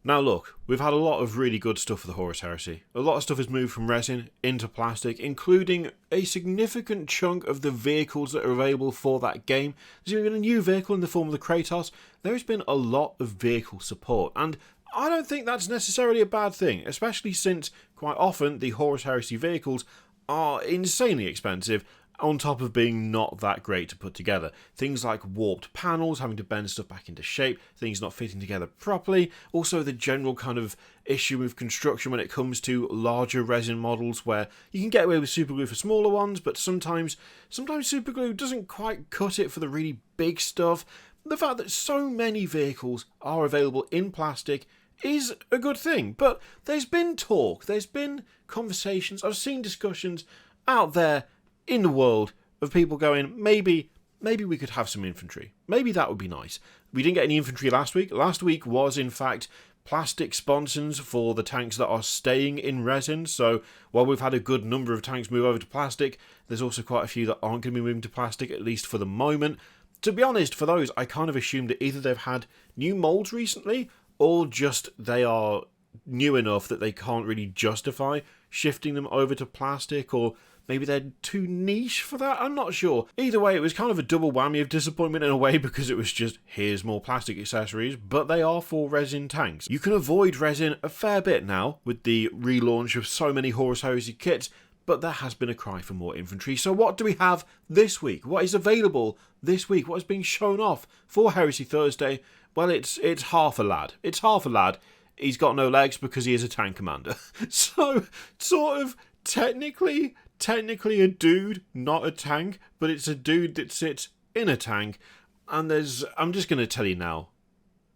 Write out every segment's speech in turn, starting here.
Now look, we've had a lot of really good stuff for the Horus Heresy. A lot of stuff has moved from resin into plastic, including a significant chunk of the vehicles that are available for that game. There's even been a new vehicle in the form of the Kratos. There's been a lot of vehicle support, and I don't think that's necessarily a bad thing, especially since quite often the Horus Heresy vehicles are insanely expensive, on top of being not that great to put together. Things like warped panels, having to bend stuff back into shape, things not fitting together properly, also the general kind of issue with construction when it comes to larger resin models where you can get away with superglue for smaller ones, but sometimes superglue doesn't quite cut it for the really big stuff. The fact that so many vehicles are available in plastic is a good thing, but there's been talk, there's been conversations, I've seen discussions out there in the world of people going, maybe we could have some infantry. Maybe that would be nice. We didn't get any infantry last week. Last week was, in fact, plastic sponsons for the tanks that are staying in resin. So while we've had a good number of tanks move over to plastic, there's also quite a few that aren't going to be moving to plastic, at least for the moment. To be honest, for those, I kind of assumed that either they've had new molds recently, or just they are new enough that they can't really justify shifting them over to plastic, or maybe they're too niche for that, I'm not sure. Either way, it was kind of a double whammy of disappointment in a way, because it was just, here's more plastic accessories, but they are for resin tanks. You can avoid resin a fair bit now with the relaunch of so many Horus Heresy kits, but there has been a cry for more infantry. So what do we have this week? What is available this week? What is being shown off for Heresy Thursday? Well, it's half a lad. It's half a lad. He's got no legs because he is a tank commander. So, sort of, technically a dude, not a tank, but it's a dude that sits in a tank, and I'm just going to tell you now,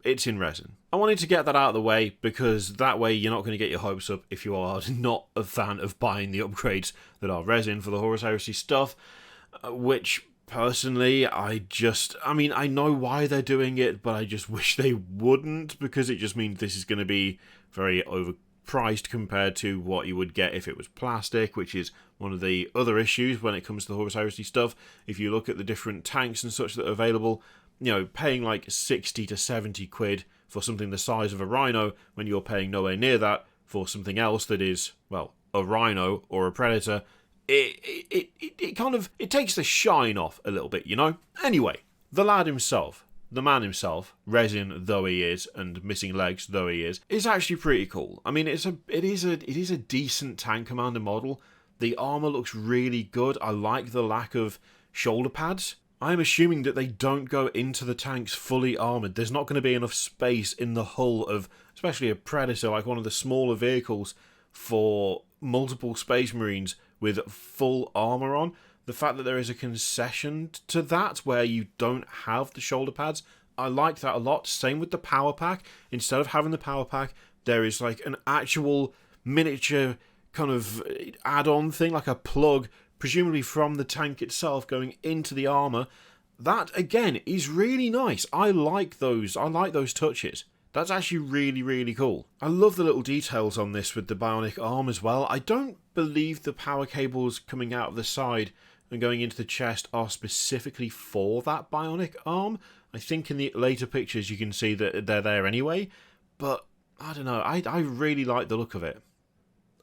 it's in resin. I wanted to get that out of the way, because that way you're not going to get your hopes up if you are not a fan of buying the upgrades that are resin for the Horus Heresy stuff, which personally, I know why they're doing it, but I just wish they wouldn't, because it just means this is going to be very overpriced compared to what you would get if it was plastic, which is one of the other issues when it comes to the Horus Heresy stuff. If you look at the different tanks and such that are available, paying like 60 to 70 quid for something the size of a Rhino, when you're paying nowhere near that for something else that is, well, a Rhino or a Predator, it takes the shine off a little bit, Anyway, the lad himself, the man himself, resin though he is, and missing legs though he is actually pretty cool. I mean, it is a decent tank commander model. The armor looks really good. I like the lack of shoulder pads. I'm assuming that they don't go into the tanks fully armoured. There's not going to be enough space in the hull of, especially a Predator, like one of the smaller vehicles, for multiple Space Marines with full armour on. The fact that there is a concession to that, where you don't have the shoulder pads, I like that a lot. Same with the power pack. Instead of having the power pack, there is like an actual miniature kind of add-on thing, like a plug, presumably from the tank itself, going into the armour. That, again, is really nice. I like those touches. That's actually really, really cool. I love the little details on this with the bionic arm as well. I don't believe the power cables coming out of the side and going into the chest are specifically for that bionic arm. I think in the later pictures you can see that they're there anyway, but I don't know, I really like the look of it.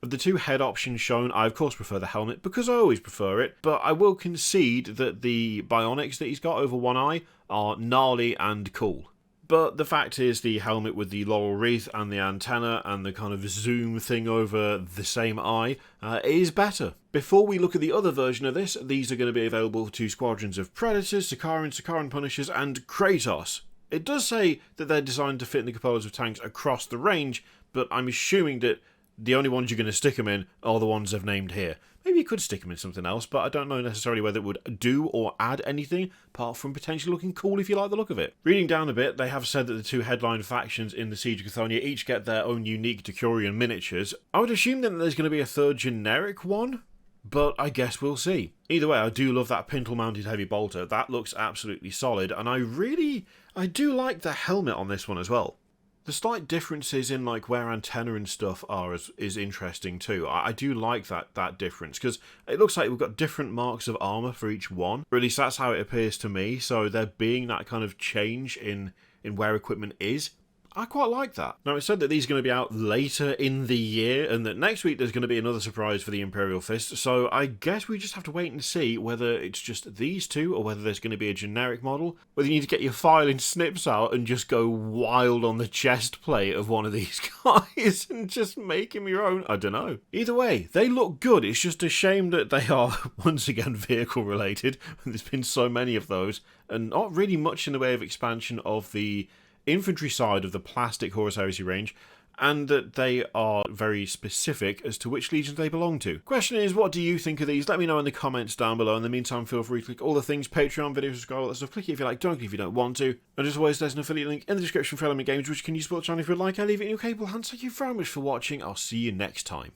Of the two head options shown, I of course prefer the helmet, because I always prefer it, but I will concede that the bionics that he's got over one eye are gnarly and cool. But the fact is, the helmet with the laurel wreath and the antenna and the kind of zoom thing over the same eye is better. Before we look at the other version of this, these are going to be available to squadrons of Predators, Sicaran Punishers, and Kratos. It does say that they're designed to fit in the cupolas of tanks across the range, but I'm assuming that the only ones you're going to stick them in are the ones I've named here. Maybe you could stick them in something else, but I don't know necessarily whether it would do or add anything, apart from potentially looking cool if you like the look of it. Reading down a bit, they have said that the two headline factions in the Siege of Chthoniya each get their own unique Decurion miniatures. I would assume then that there's going to be a third generic one, but I guess we'll see. Either way, I do love that pintle-mounted heavy bolter. That looks absolutely solid, and I do like the helmet on this one as well. The slight differences in like where antenna and stuff are is interesting too. I do like that difference, because it looks like we've got different marks of armour for each one. Or at least that's how it appears to me. So there being that kind of change in where equipment is, I quite like that. Now, it's said that these are going to be out later in the year, and that next week there's going to be another surprise for the Imperial Fist, so I guess we just have to wait and see whether it's just these two, or whether there's going to be a generic model, whether you need to get your filing snips out and just go wild on the chest plate of one of these guys and just make him your own. I don't know. Either way, they look good. It's just a shame that they are, once again, vehicle related. There's been so many of those, and not really much in the way of expansion of the infantry side of the plastic Horus Heresy range, and that they are very specific as to which legions they belong to. Question is, what do you think of these? Let me know in the comments down below. In the meantime, feel free to click all the things, Patreon, video, subscribe, all that stuff. Click it if you like, don't click if you don't want to. And as always, there's an affiliate link in the description for Element Games, which you can use to support the channel if you'd like. I leave it in your capable hands. Thank you very much for watching. I'll see you next time.